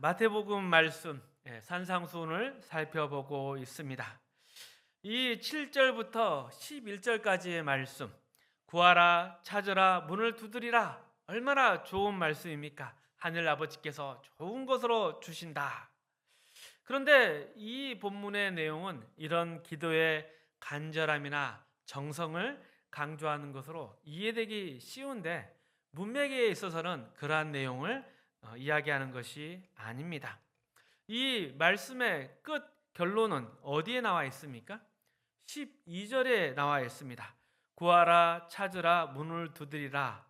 마태복음 말씀 산상수훈을 살펴보고 있습니다. 이 7절부터 11절까지의 말씀, 구하라, 찾으라, 문을 두드리라, 얼마나 좋은 말씀입니까? 하늘 아버지께서 좋은 것으로 주신다. 그런데 이 본문의 내용은 이런 기도의 간절함이나 정성을 강조하는 것으로 이해되기 쉬운데, 문맥에 있어서는 그러한 내용을 이야기하는 것이 아닙니다. 이 말씀의 끝 결론은 어디에 나와 있습니까? 12절에 나와 있습니다. 구하라, 찾으라, 문을 두드리라.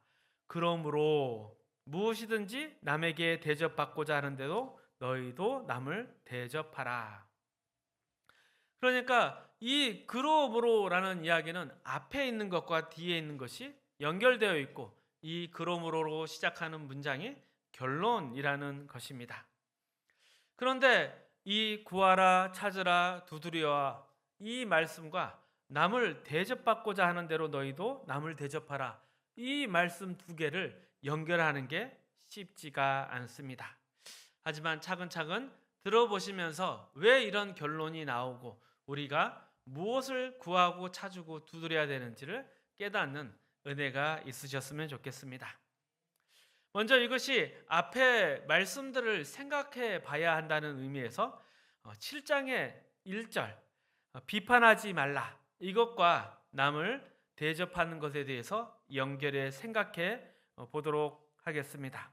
그러므로 무엇이든지 남에게 대접받고자 하는데도 너희도 남을 대접하라. 그러니까 이 그러므로라는 이야기는 앞에 있는 것과 뒤에 있는 것이 연결되어 있고, 이 그러므로로 시작하는 문장이 결론이라는 것입니다. 그런데 이 구하라, 찾으라, 두드려와 이 말씀과 남을 대접받고자 하는 대로 너희도 남을 대접하라, 이 말씀 두 개를 연결하는 게 쉽지가 않습니다. 하지만 차근차근 들어보시면서 왜 이런 결론이 나오고 우리가 무엇을 구하고 찾고 두드려야 되는지를 깨닫는 은혜가 있으셨으면 좋겠습니다. 먼저 이것이 앞에 말씀들을 생각해 봐야 한다는 의미에서 7장의 1절 비판하지 말라, 이것과 남을 대접하는 것에 대해서 연결해 생각해 보도록 하겠습니다.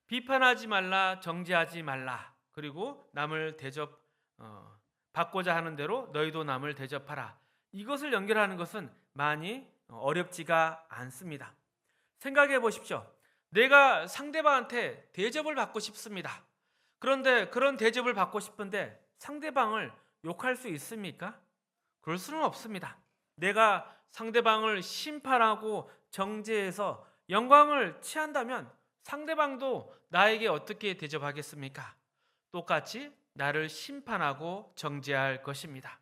비판하지 말라, 정죄하지 말라, 그리고 남을 받고자 하는 대로 너희도 남을 대접하라. 이것을 연결하는 것은 많이 어렵지가 않습니다. 생각해 보십시오. 내가 상대방한테 대접을 받고 싶습니다. 그런데 그런 대접을 받고 싶은데 상대방을 욕할 수 있습니까? 그럴 수는 없습니다. 내가 상대방을 심판하고 정죄해서 영광을 취한다면 상대방도 나에게 어떻게 대접하겠습니까? 똑같이 나를 심판하고 정죄할 것입니다.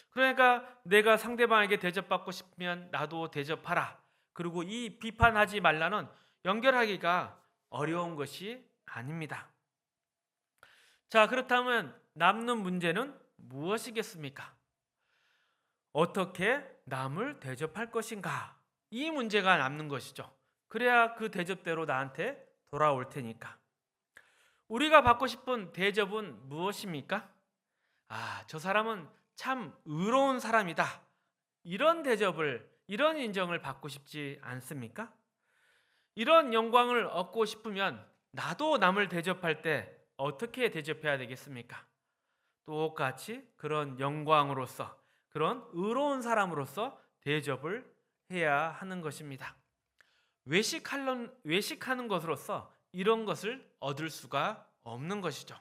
그러니까 내가 상대방에게 대접받고 싶으면 나도 대접하라. 그리고 이 비판하지 말라는 연결하기가 어려운 것이 아닙니다. 자, 그렇다면 남는 문제는 무엇이겠습니까? 어떻게 남을 대접할 것인가? 이 문제가 남는 것이죠. 그래야 그 대접대로 나한테 돌아올 테니까. 우리가 받고 싶은 대접은 무엇입니까? 저 사람은 참 의로운 사람이다. 이런 대접을, 이런 인정을 받고 싶지 않습니까? 이런 영광을 얻고 싶으면 나도 남을 대접할 때 어떻게 대접해야 되겠습니까? 똑같이 그런 영광으로서, 그런 의로운 사람으로서 대접을 해야 하는 것입니다. 외식하는 것으로서 이런 것을 얻을 수가 없는 것이죠.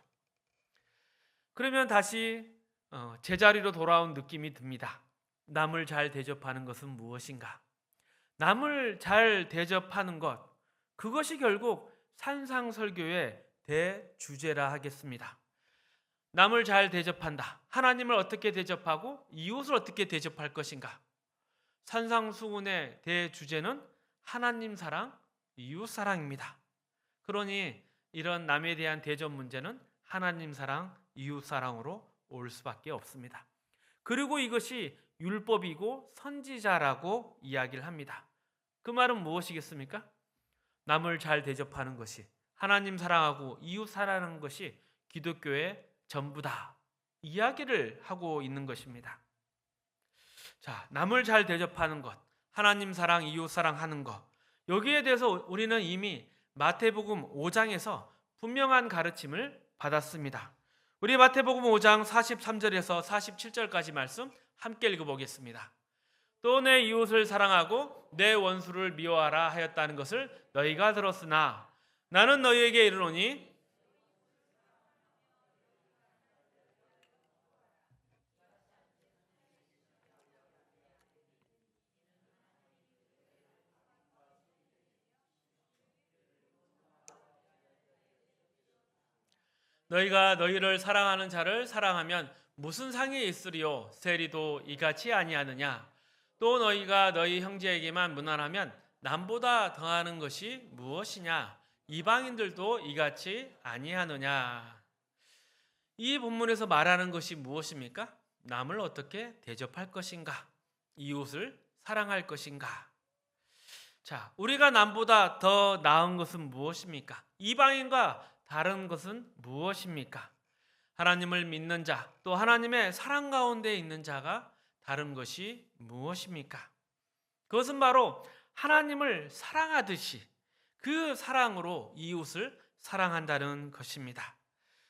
그러면 다시 제자리로 돌아온 느낌이 듭니다. 남을 잘 대접하는 것은 무엇인가? 남을 잘 대접하는 것, 그것이 결국 산상설교의 대주제라 하겠습니다. 남을 잘 대접한다. 하나님을 어떻게 대접하고 이웃을 어떻게 대접할 것인가? 산상수훈의 대주제는 하나님 사랑, 이웃 사랑입니다. 그러니 이런 남에 대한 대접 문제는 하나님 사랑, 이웃 사랑으로 올 수밖에 없습니다. 그리고 이것이 율법이고 선지자라고 이야기를 합니다. 그 말은 무엇이겠습니까? 남을 잘 대접하는 것이, 하나님 사랑하고 이웃 사랑하는 것이 기독교의 전부다, 이야기를 하고 있는 것입니다. 자, 남을 잘 대접하는 것, 하나님 사랑, 이웃 사랑하는 것, 여기에 대해서 우리는 이미 마태복음 5장에서 분명한 가르침을 받았습니다. 우리 마태복음 5장 43절에서 47절까지 말씀 함께 읽어보겠습니다. 또 내 이웃을 사랑하고 내 원수를 미워하라 하였다는 것을 너희가 들었으나 나는 너희에게 이르노니 너희가 너희를 사랑하는 자를 사랑하면 무슨 상이 있으리요? 세리도 이같이 아니하느냐? 또 너희가 너희 형제에게만 무난하면 남보다 더하는 것이 무엇이냐? 이방인들도 이같이 아니하느냐. 이 본문에서 말하는 것이 무엇입니까? 남을 어떻게 대접할 것인가? 이웃을 사랑할 것인가? 자, 우리가 남보다 더 나은 것은 무엇입니까? 이방인과 다른 것은 무엇입니까? 하나님을 믿는 자, 또 하나님의 사랑 가운데 있는 자가 다른 것이 무엇입니까? 그것은 바로 하나님을 사랑하듯이 그 사랑으로 이웃을 사랑한다는 것입니다.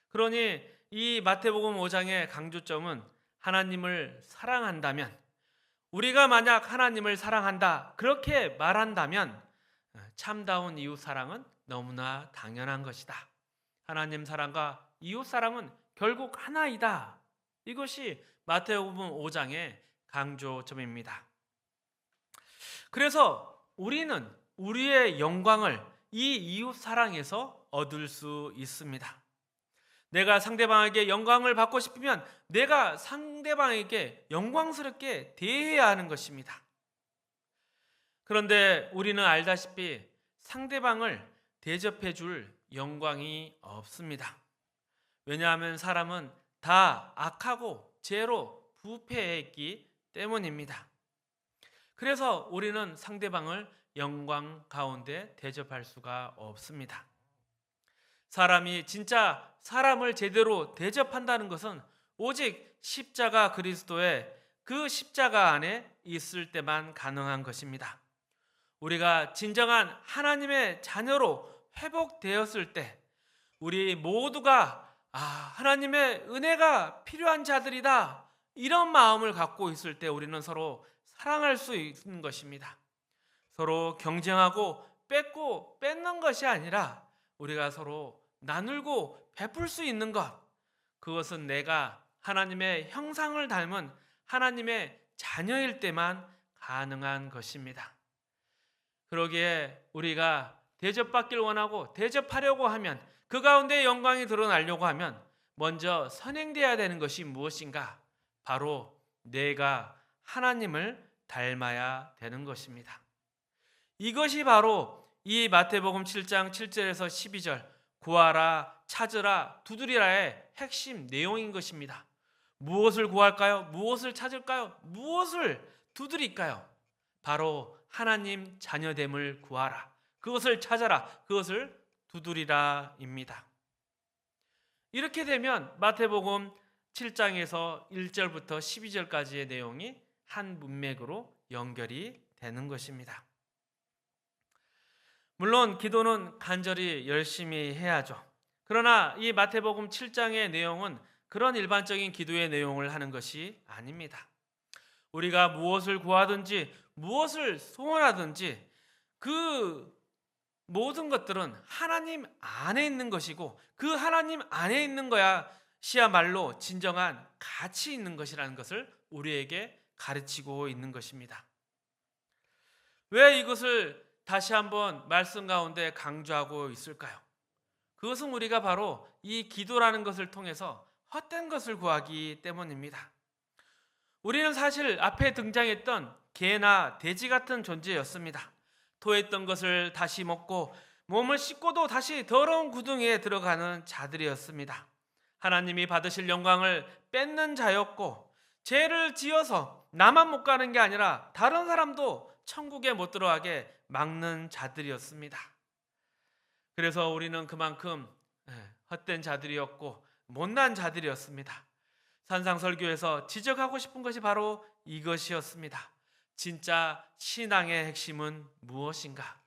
그러니 이 마태복음 5장의 강조점은 하나님을 사랑한다면, 우리가 만약 하나님을 사랑한다 그렇게 말한다면 참다운 이웃 사랑은 너무나 당연한 것이다. 하나님 사랑과 이웃 사랑은 결국 하나이다. 이것이 마태복음 5장의 강조점입니다. 그래서 우리는 우리의 영광을 이 이웃 사랑에서 얻을 수 있습니다. 내가 상대방에게 영광을 받고 싶으면 내가 상대방에게 영광스럽게 대해야 하는 것입니다. 그런데 우리는 알다시피 상대방을 대접해 줄 영광이 없습니다. 왜냐하면 사람은 다 악하고 죄로 부패했기 때문입니다. 그래서 우리는 상대방을 영광 가운데 대접할 수가 없습니다. 사람이 진짜 사람을 제대로 대접한다는 것은 오직 십자가 그리스도의 그 십자가 안에 있을 때만 가능한 것입니다. 우리가 진정한 하나님의 자녀로 회복되었을 때 우리 모두가 하나님의 은혜가 필요한 자들이다, 이런 마음을 갖고 있을 때 우리는 서로 사랑할 수 있는 것입니다. 서로 경쟁하고 뺏고 뺏는 것이 아니라 우리가 서로 나누고 베풀 수 있는 것, 그것은 내가 하나님의 형상을 닮은 하나님의 자녀일 때만 가능한 것입니다. 그러기에 우리가 대접받길 원하고 대접하려고 하면, 그 가운데 영광이 드러나려고 하면 먼저 선행되어야 되는 것이 무엇인가? 바로 내가 하나님을 닮아야 되는 것입니다. 이것이 바로 이 마태복음 7장 7절에서 12절 구하라, 찾으라, 두드리라의 핵심 내용인 것입니다. 무엇을 구할까요? 무엇을 찾을까요? 무엇을 두드릴까요? 바로 하나님 자녀됨을 구하라, 그것을 찾아라, 그것을 두드리라입니다. 이렇게 되면 마태복음 7장에서 1절부터 12절까지의 내용이 한 문맥으로 연결이 되는 것입니다. 물론 기도는 간절히 열심히 해야죠. 그러나 이 마태복음 7장의 내용은 그런 일반적인 기도의 내용을 하는 것이 아닙니다. 우리가 무엇을 구하든지 무엇을 소원하든지 그 모든 것들은 하나님 안에 있는 것이고, 그 하나님 안에 있는 것이야말로 진정한 가치 있는 것이라는 것을 우리에게 가르치고 있는 것입니다. 왜 이것을 다시 한번 말씀 가운데 강조하고 있을까요? 그것은 우리가 바로 이 기도라는 것을 통해서 헛된 것을 구하기 때문입니다. 우리는 사실 앞에 등장했던 개나 돼지 같은 존재였습니다. 토했던 것을 다시 먹고 몸을 씻고도 다시 더러운 구덩이에 들어가는 자들이었습니다. 하나님이 받으실 영광을 뺏는 자였고, 죄를 지어서 나만 못 가는 게 아니라 다른 사람도 천국에 못 들어가게 막는 자들이었습니다. 그래서 우리는 그만큼 헛된 자들이었고 못난 자들이었습니다. 산상설교에서 지적하고 싶은 것이 바로 이것이었습니다. 진짜 신앙의 핵심은 무엇인가?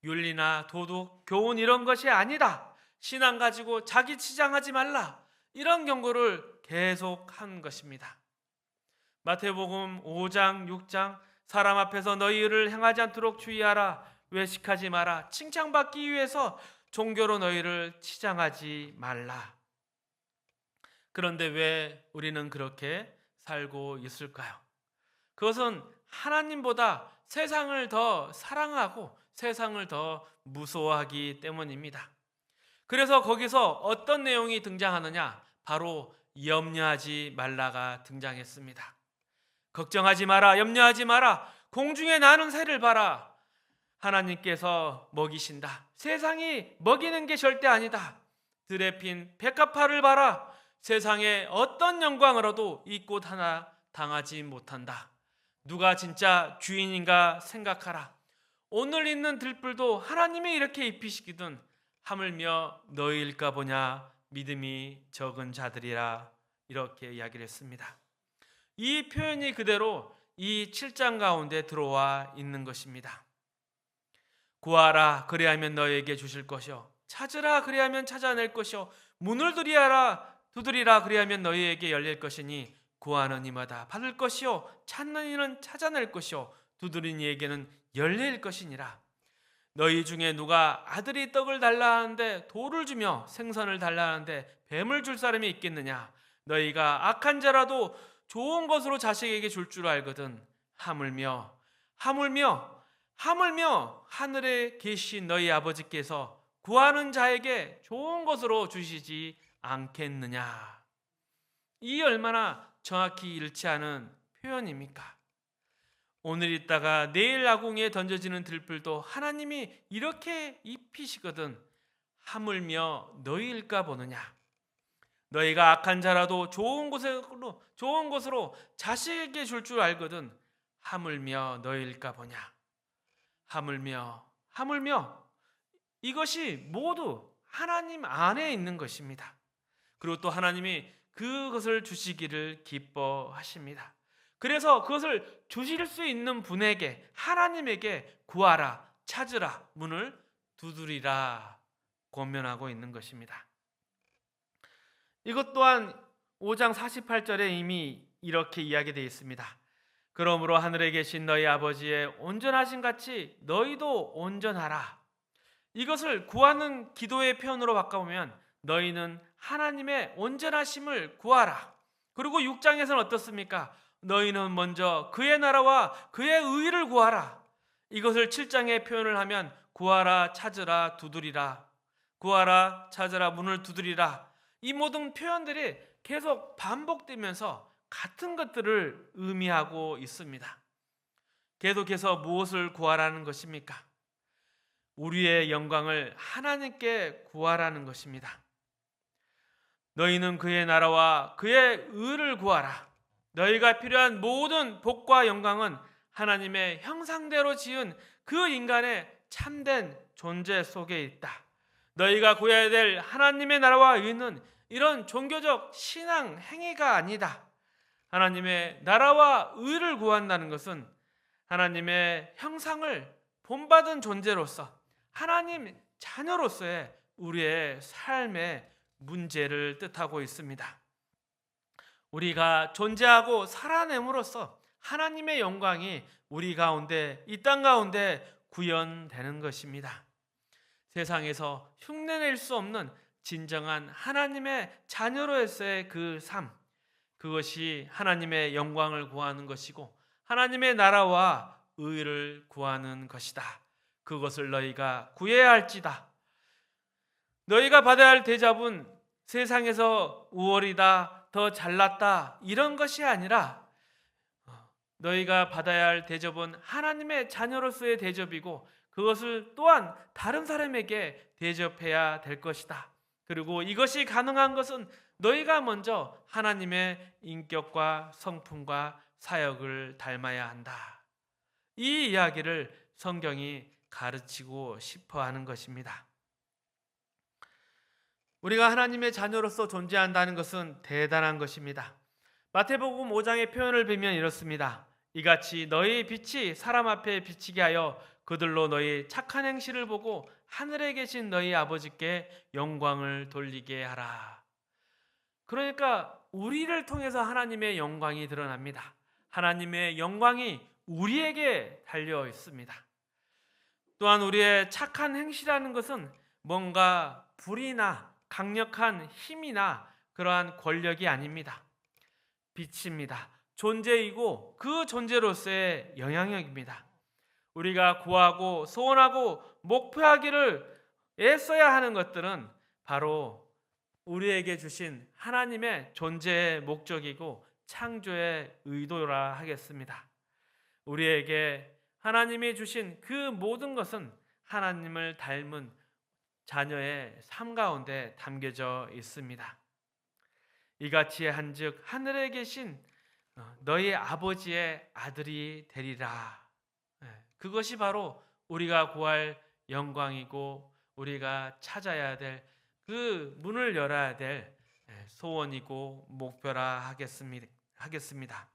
윤리나 도덕, 교훈 이런 것이 아니다. 신앙 가지고 자기 치장하지 말라. 이런 경고를 계속한 것입니다. 마태복음 5장, 6장 사람 앞에서 너희 일을 행하지 않도록 주의하라. 외식하지 마라. 칭찬받기 위해서 종교로 너희를 치장하지 말라. 그런데 왜 우리는 그렇게 살고 있을까요? 그것은 하나님보다 세상을 더 사랑하고 세상을 더 무서워하기 때문입니다. 그래서 거기서 어떤 내용이 등장하느냐? 바로 염려하지 말라가 등장했습니다. 걱정하지 마라, 염려하지 마라, 공중에 나는 새를 봐라. 하나님께서 먹이신다. 세상이 먹이는 게 절대 아니다. 들에 핀 백합화를 봐라. 세상에 어떤 영광으로도 이 꽃 하나 당하지 못한다. 누가 진짜 주인인가 생각하라. 오늘 있는 들불도 하나님이 이렇게 입히시거든 하물며 너희일까 보냐. 믿음이 적은 자들이라. 이렇게 이야기를 했습니다. 이 표현이 그대로 이 7장 가운데 들어와 있는 것입니다. 구하라 그리하면 너희에게 주실 것이요 찾으라 그리하면 찾아낼 것이요 문을 두드리라 그리하면 너희에게 열릴 것이니 구하는 이마다 받을 것이요 찾는 이는 찾아낼 것이요 두드리는 이에게는 열릴 것이니라. 너희 중에 누가 아들이 떡을 달라 하는데 돌을 주며 생선을 달라 하는데 뱀을 줄 사람이 있겠느냐. 너희가 악한 자라도 좋은 것으로 자식에게 줄 줄 알거든. 하물며 하늘에 계신 너희 아버지께서 구하는 자에게 좋은 것으로 주시지 않겠느냐. 이 얼마나 정확히 일치하는 표현입니까? 오늘 있다가 내일 아궁이에 던져지는 들불도 하나님이 이렇게 입히시거든 하물며 너희일까 보느냐. 너희가 악한 자라도 좋은 것으로 자식에게 줄 줄 알거든 하물며 너희일까 보냐. 하물며 이것이 모두 하나님 안에 있는 것입니다. 그리고 또 하나님이 그것을 주시기를 기뻐하십니다. 그래서 그것을 주실 수 있는 분에게 하나님에게 구하라 찾으라 문을 두드리라 권면하고 있는 것입니다. 이것 또한 5장 48절에 이미 이렇게 이야기되어 있습니다. 그러므로 하늘에 계신 너희 아버지의 온전하신 같이 너희도 온전하라. 이것을 구하는 기도의 표현으로 바꿔보면 너희는 하나님의 온전하심을 구하라. 그리고 6장에서는 어떻습니까? 너희는 먼저 그의 나라와 그의 의를 구하라. 이것을 7장에 표현을 하면 구하라 찾으라 두드리라. 구하라 찾으라 문을 두드리라. 이 모든 표현들이 계속 반복되면서 같은 것들을 의미하고 있습니다. 계속해서 무엇을 구하라는 것입니까? 우리의 영광을 하나님께 구하라는 것입니다. 너희는 그의 나라와 그의 의를 구하라. 너희가 필요한 모든 복과 영광은 하나님의 형상대로 지은 그 인간의 참된 존재 속에 있다. 너희가 구해야 될 하나님의 나라와 의는 이런 종교적 신앙 행위가 아니다. 하나님의 나라와 의를 구한다는 것은 하나님의 형상을 본받은 존재로서 하나님 자녀로서의 우리의 삶의 문제를 뜻하고 있습니다. 우리가 존재하고 살아냄으로써 하나님의 영광이 우리 가운데 이 땅 가운데 구현되는 것입니다. 세상에서 흉내낼 수 없는 진정한 하나님의 자녀로서의 그 삶, 그것이 하나님의 영광을 구하는 것이고 하나님의 나라와 의를 구하는 것이다. 그것을 너희가 구해야 할지다. 너희가 받아야 할 대접은 세상에서 우월이다, 더 잘났다 이런 것이 아니라 너희가 받아야 할 대접은 하나님의 자녀로서의 대접이고 그것을 또한 다른 사람에게 대접해야 될 것이다. 그리고 이것이 가능한 것은 너희가 먼저 하나님의 인격과 성품과 사역을 닮아야 한다. 이 이야기를 성경이 가르치고 싶어 하는 것입니다. 우리가 하나님의 자녀로서 존재한다는 것은 대단한 것입니다. 마태복음 5장의 표현을 보면 이렇습니다. 이같이 너희의 빛이 사람 앞에 비치게 하여 그들로 너희 착한 행실을 보고 하늘에 계신 너희 아버지께 영광을 돌리게 하라. 그러니까 우리를 통해서 하나님의 영광이 드러납니다. 하나님의 영광이 우리에게 달려 있습니다. 또한 우리의 착한 행실이라는 것은 뭔가 불이나 강력한 힘이나 그러한 권력이 아닙니다. 빛입니다. 존재이고 그 존재로서의 영향력입니다. 우리가 구하고 소원하고 목표하기를 애써야 하는 것들은 바로 우리에게 주신 하나님의 존재의 목적이고 창조의 의도라 하겠습니다. 우리에게 하나님이 주신 그 모든 것은 하나님을 닮은 자녀의 삶 가운데 담겨져 있습니다. 이같이 한즉 하늘에 계신 너희 아버지의 아들이 되리라. 그것이 바로 우리가 구할 영광이고 우리가 찾아야 될 그 문을 열어야 될 소원이고 목표라 하겠습니다.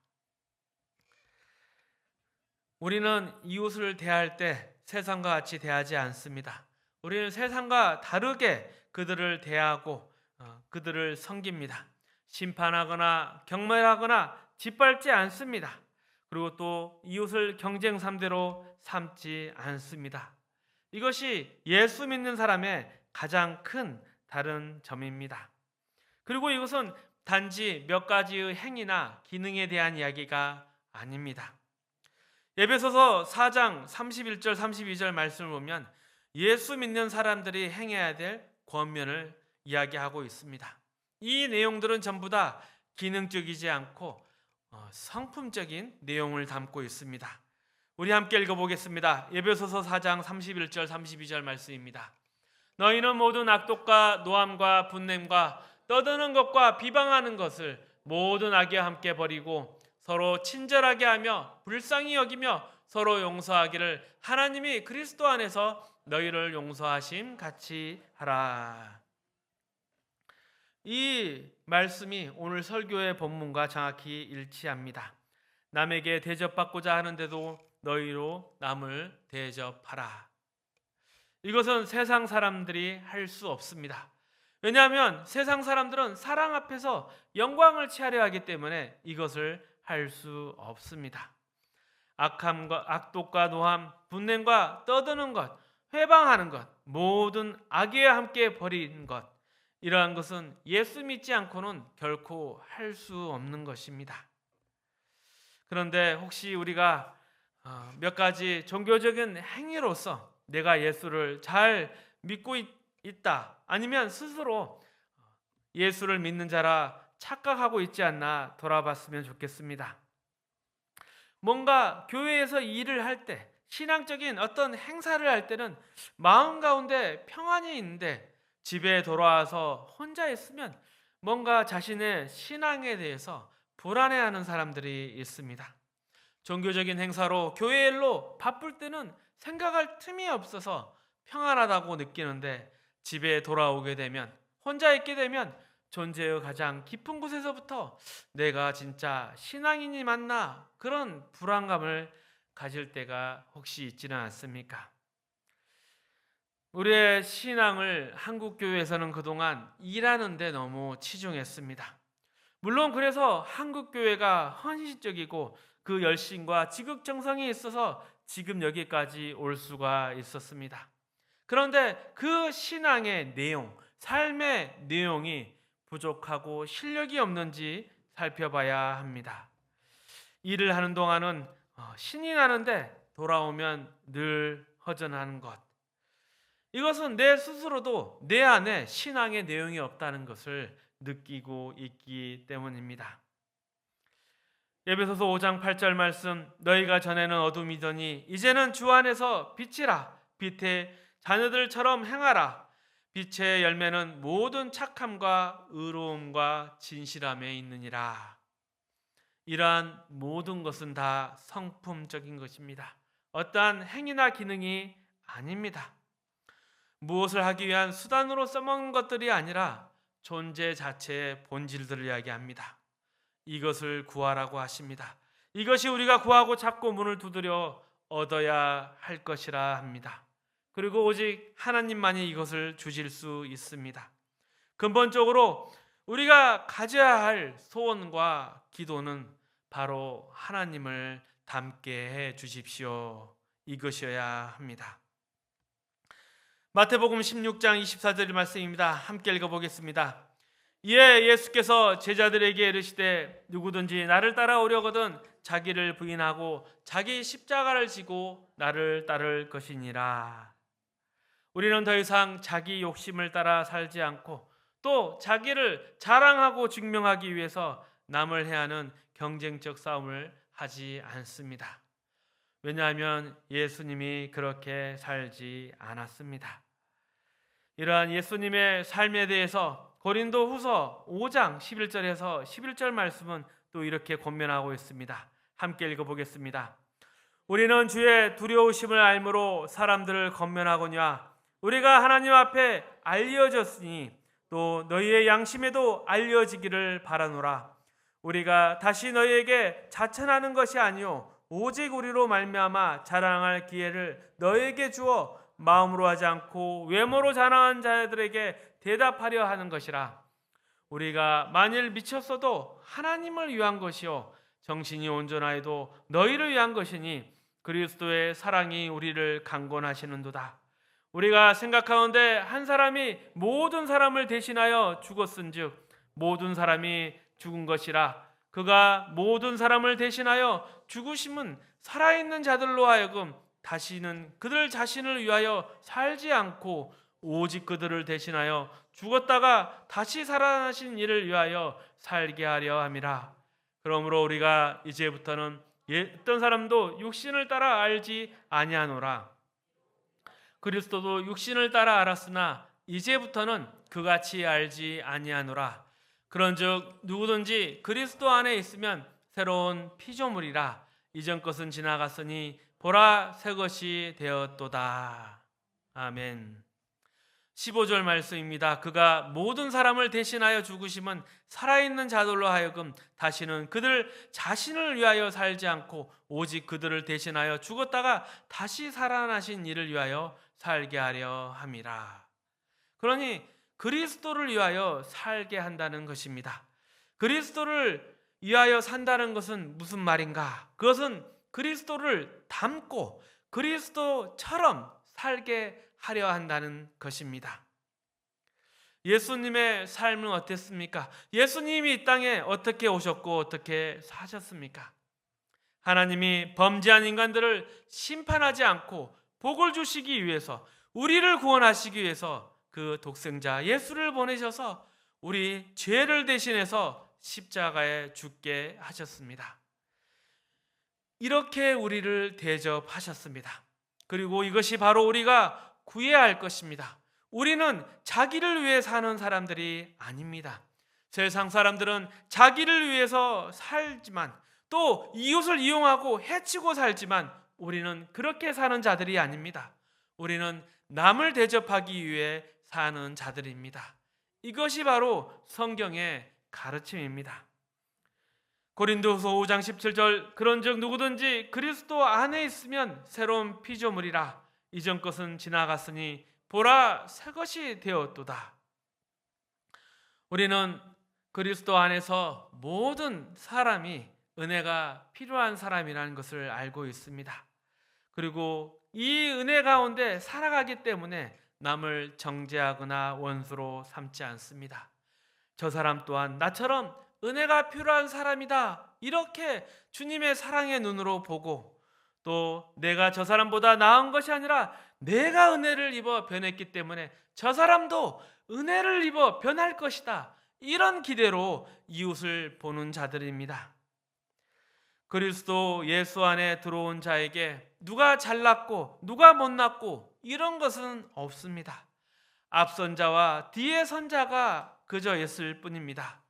우리는 이웃을 대할 때 세상과 같이 대하지 않습니다. 우리는 세상과 다르게 그들을 대하고 그들을 섬깁니다. 심판하거나 경멸하거나 짓밟지 않습니다. 그리고 또 이웃을 경쟁 상대로 삼지 않습니다. 이것이 예수 믿는 사람의 가장 큰 다른 점입니다. 그리고 이것은 단지 몇 가지의 행위나 기능에 대한 이야기가 아닙니다. 에베소서 4장 31절 32절 말씀을 보면 예수 믿는 사람들이 행해야 될 권면을 이야기하고 있습니다. 이 내용들은 전부 다 기능적이지 않고 성품적인 내용을 담고 있습니다. 우리 함께 읽어보겠습니다. 에베소서 4장 31절 32절 말씀입니다. 너희는 모든 악독과 노함과 분냄과 떠드는 것과 비방하는 것을 모든 악에 함께 버리고 서로 친절하게 하며 불쌍히 여기며 서로 용서하기를 하나님이 그리스도 안에서 너희를 용서하심 같이 하라. 이 말씀이 오늘 설교의 본문과 정확히 일치합니다. 남에게 대접받고자 하는데도 너희로 남을 대접하라. 이것은 세상 사람들이 할 수 없습니다. 왜냐하면 세상 사람들은 사랑 앞에서 영광을 취하려 하기 때문에 이것을 할 수 없습니다. 악독과 노함, 분냄과 떠드는 것, 회방하는 것, 모든 악에 함께 버리는 것, 이러한 것은 예수 믿지 않고는 결코 할 수 없는 것입니다. 그런데 혹시 우리가 몇 가지 종교적인 행위로서 내가 예수를 잘 믿고 있다, 아니면 스스로 예수를 믿는 자라 착각하고 있지 않나 돌아봤으면 좋겠습니다. 뭔가 교회에서 일을 할 때, 신앙적인 어떤 행사를 할 때는 마음 가운데 평안이 있는데 집에 돌아와서 혼자 있으면 뭔가 자신의 신앙에 대해서 불안해하는 사람들이 있습니다. 종교적인 행사로 교회 일로 바쁠 때는 생각할 틈이 없어서 평안하다고 느끼는데 집에 돌아오게 되면, 혼자 있게 되면 존재의 가장 깊은 곳에서부터 내가 진짜 신앙인이 맞나, 그런 불안감을 가질 때가 혹시 있지는 않습니까? 우리의 신앙을 한국 교회에서는 그동안 일하는 데 너무 치중했습니다. 물론 그래서 한국 교회가 헌신적이고 그 열심과 지극정성이 있어서 지금 여기까지 올 수가 있었습니다. 그런데 그 신앙의 내용, 삶의 내용이 부족하고 실력이 없는지 살펴봐야 합니다. 일을 하는 동안은 신이 나는데 돌아오면 늘 허전한 것, 이것은 내 스스로도 내 안에 신앙의 내용이 없다는 것을 느끼고 있기 때문입니다. 에베소서 5장 8절 말씀, 너희가 전에는 어둠이더니 이제는 주 안에서 빛이라. 빛의 자녀들처럼 행하라. 빛의 열매는 모든 착함과 의로움과 진실함에 있느니라. 이러한 모든 것은 다 성품적인 것입니다. 어떠한 행위나 기능이 아닙니다. 무엇을 하기 위한 수단으로 써먹는 것들이 아니라 존재 자체의 본질들을 이야기합니다. 이것을 구하라고 하십니다. 이것이 우리가 구하고 찾고 문을 두드려 얻어야 할 것이라 합니다. 그리고 오직 하나님만이 이것을 주실 수 있습니다. 근본적으로 우리가 가져야 할 소원과 기도는 바로 하나님을 닮게 해 주십시오, 이것이어야 합니다. 마태복음 16장 24절 말씀입니다. 함께 읽어보겠습니다. 이에 예수께서 제자들에게 이르시되 누구든지 나를 따라오려거든 자기를 부인하고 자기 십자가를 지고 나를 따를 것이니라. 우리는 더 이상 자기 욕심을 따라 살지 않고 또 자기를 자랑하고 증명하기 위해서 남을 해하는 경쟁적 싸움을 하지 않습니다. 왜냐하면 예수님이 그렇게 살지 않았습니다. 이러한 예수님의 삶에 대해서 고린도후서 5장 11절에서 11절 말씀은 또 이렇게 권면하고 있습니다. 함께 읽어보겠습니다. 우리는 주의 두려우심을 알므로 사람들을 권면하거냐 우리가 하나님 앞에 알려졌으니 또 너희의 양심에도 알려지기를 바라노라. 우리가 다시 너희에게 자천하는 것이 아니요 오직 우리로 말미암아 자랑할 기회를 너희에게 주어 마음으로 하지 않고 외모로 자랑한 자들에게 대답하려 하는 것이라. 우리가 만일 미쳤어도 하나님을 위한 것이요 정신이 온전하여도 너희를 위한 것이니 그리스도의 사랑이 우리를 강권하시는도다. 우리가 생각하건대 한 사람이 모든 사람을 대신하여 죽었은즉 모든 사람이 죽은 것이라. 그가 모든 사람을 대신하여 죽으심은 살아있는 자들로 하여금 다시는 그들 자신을 위하여 살지 않고 오직 그들을 대신하여 죽었다가 다시 살아나신 이를 위하여 살게 하려 함이라. 그러므로 우리가 이제부터는 어떤 사람도 육신을 따라 알지 아니하노라. 그리스도도 육신을 따라 알았으나 이제부터는 그같이 알지 아니하노라. 그런즉 누구든지 그리스도 안에 있으면 새로운 피조물이라. 이전 것은 지나갔으니 보라 새 것이 되었도다. 아멘. 15절 말씀입니다. 그가 모든 사람을 대신하여 죽으심은 살아있는 자들로 하여금 다시는 그들 자신을 위하여 살지 않고 오직 그들을 대신하여 죽었다가 다시 살아나신 이를 위하여 살게 하려 함이라. 그러니 그리스도를 위하여 살게 한다는 것입니다. 그리스도를 위하여 산다는 것은 무슨 말인가? 그것은 그리스도를 닮고 그리스도처럼 살게 하려 한다는 것입니다. 예수님의 삶은 어땠습니까? 예수님이 이 땅에 어떻게 오셨고 어떻게 사셨습니까? 하나님이 범죄한 인간들을 심판하지 않고 복을 주시기 위해서 우리를 구원하시기 위해서 그 독생자 예수를 보내셔서 우리 죄를 대신해서 십자가에 죽게 하셨습니다. 이렇게 우리를 대접하셨습니다. 그리고 이것이 바로 우리가 구해야 할 것입니다. 우리는 자기를 위해 사는 사람들이 아닙니다. 세상 사람들은 자기를 위해서 살지만 또 이웃을 이용하고 해치고 살지만 우리는 그렇게 사는 자들이 아닙니다. 우리는 남을 대접하기 위해 사는 자들입니다. 이것이 바로 성경의 가르침입니다. 고린도후서 5장 17절 그런즉 누구든지 그리스도 안에 있으면 새로운 피조물이라. 이전 것은 지나갔으니 보라 새 것이 되었도다. 우리는 그리스도 안에서 모든 사람이 은혜가 필요한 사람이라는 것을 알고 있습니다. 그리고 이 은혜 가운데 살아가기 때문에 남을 정죄하거나 원수로 삼지 않습니다. 저 사람 또한 나처럼 은혜가 필요한 사람이다. 이렇게 주님의 사랑의 눈으로 보고 또 내가 저 사람보다 나은 것이 아니라 내가 은혜를 입어 변했기 때문에 저 사람도 은혜를 입어 변할 것이다. 이런 기대로 이웃을 보는 자들입니다. 그리스도 예수 안에 들어온 자에게 누가 잘났고 누가 못났고 이런 것은 없습니다. 앞선 자와 뒤에 선 자가 그저 있을 뿐입니다.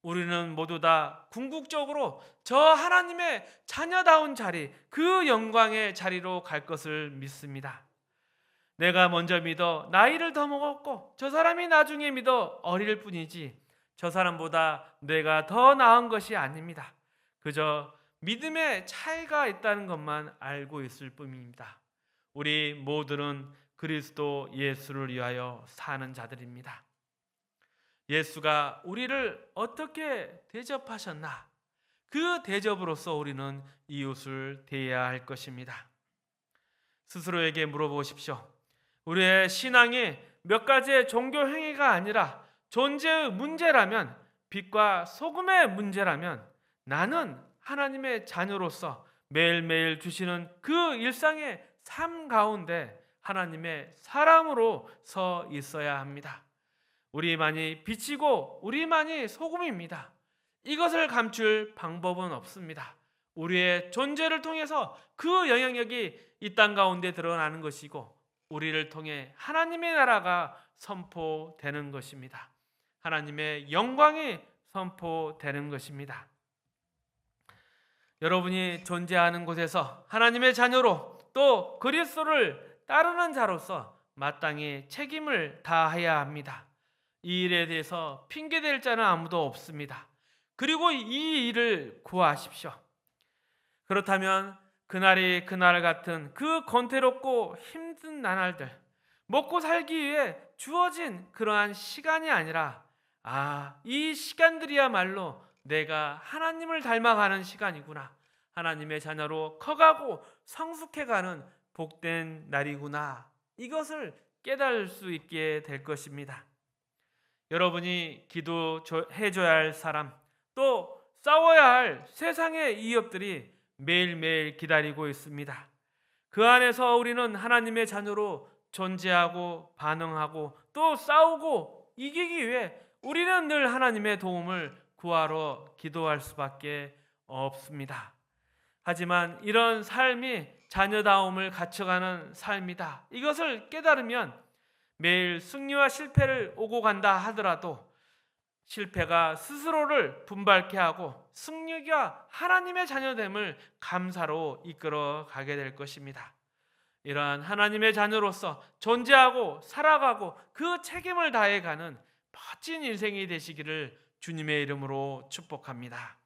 우리는 모두 다 궁극적으로 저 하나님의 자녀다운 자리, 그 영광의 자리로 갈 것을 믿습니다. 내가 먼저 믿어 나이를 더 먹었고 저 사람이 나중에 믿어 어릴 뿐이지 저 사람보다 내가 더 나은 것이 아닙니다. 그저 믿음의 차이가 있다는 것만 알고 있을 뿐입니다. 우리 모두는 그리스도 예수를 위하여 사는 자들입니다. 예수가 우리를 어떻게 대접하셨나? 그 대접으로서 우리는 이웃을 대해야 할 것입니다. 스스로에게 물어보십시오. 우리의 신앙이 몇 가지의 종교 행위가 아니라 존재의 문제라면, 빛과 소금의 문제라면 나는 하나님의 자녀로서 매일매일 주시는 그 일상의 삶 가운데 하나님의 사람으로 서 있어야 합니다. 우리만이 빛이고 우리만이 소금입니다. 이것을 감출 방법은 없습니다. 우리의 존재를 통해서 그 영향력이 이 땅 가운데 드러나는 것이고 우리를 통해 하나님의 나라가 선포되는 것입니다. 하나님의 영광이 선포되는 것입니다. 여러분이 존재하는 곳에서 하나님의 자녀로 또 그리스도를 따르는 자로서 마땅히 책임을 다해야 합니다. 이 일에 대해서 핑계댈 자는 아무도 없습니다. 그리고 이 일을 구하십시오. 그렇다면 그날이 그날 같은 그 권태롭고 힘든 나날들, 먹고 살기 위해 주어진 그러한 시간이 아니라 이 시간들이야말로 내가 하나님을 닮아가는 시간이구나. 하나님의 자녀로 커가고 성숙해가는 복된 날이구나. 이것을 깨달을 수 있게 될 것입니다. 여러분이 기도해줘야 할 사람, 또 싸워야 할 세상의 이업들이 매일매일 기다리고 있습니다. 그 안에서 우리는 하나님의 자녀로 존재하고 반응하고 또 싸우고 이기기 위해 우리는 늘 하나님의 도움을 구하러 기도할 수밖에 없습니다. 하지만 이런 삶이 자녀다움을 갖춰가는 삶이다. 이것을 깨달으면 매일 승리와 실패를 오고 간다 하더라도 실패가 스스로를 분발케 하고 승리가 하나님의 자녀됨을 감사로 이끌어 가게 될 것입니다. 이러한 하나님의 자녀로서 존재하고 살아가고 그 책임을 다해가는 멋진 인생이 되시기를 주님의 이름으로 축복합니다.